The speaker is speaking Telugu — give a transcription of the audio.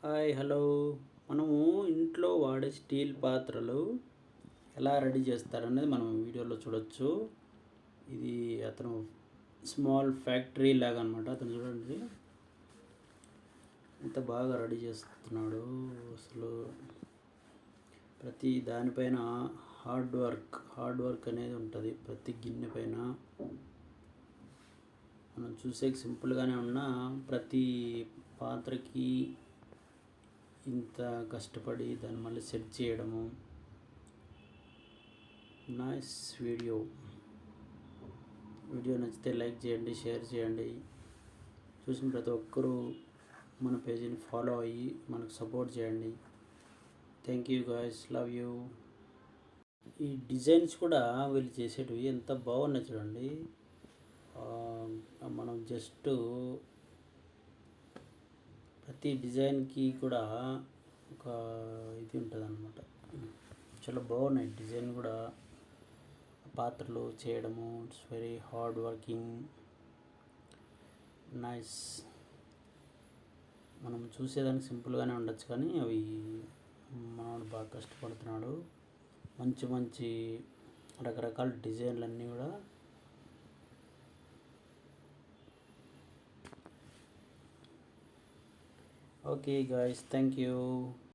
హాయ్ హలో మనము ఇంట్లో వాడే స్టీల్ పాత్రలు ఎలా రెడీ చేస్తారనేది మనం వీడియోలో చూడొచ్చు. ఇది అతను స్మాల్ ఫ్యాక్టరీ లాగా అనమాట. అతను చూడండి ఎంత బాగా రెడీ చేస్తున్నాడు. అసలు ప్రతి దానిపైన హార్డ్ వర్క్ అనేది ఉంటుంది. ప్రతి గిన్నె పైన మనం చూసే సింపుల్గానే ఉన్నా ప్రతి పాత్రకి ఇంత కష్టపడి దాన్ని మళ్ళీ సెట్ చేయడము. నైస్ వీడియో నచ్చితే లైక్ చేయండి, షేర్ చేయండి. చూసిన ప్రతి ఒక్కరూ మన పేజీని ఫాలో అయ్యి మనకు సపోర్ట్ చేయండి. Thank you guys, love you. ఈ డిజైన్స్ కూడా వీళ్ళు చేసేటివి ఎంత బాగున్నాయి చూడండి. మనం జస్ట్ ప్రతి డిజైన్కి కూడా ఒక ఇది ఉంటుంది అన్నమాట. చాలా బాగున్నాయి డిజైన్ కూడా. పాత్రలు చేయడము it's very hard working, nice. మనం చూసేదానికి సింపుల్గానే ఉండొచ్చు కానీ అవి మనోడు బాగా కష్టపడుతున్నాడు. మంచి మంచి రకరకాల డిజైన్లన్నీ కూడా. Okay guys, thank you.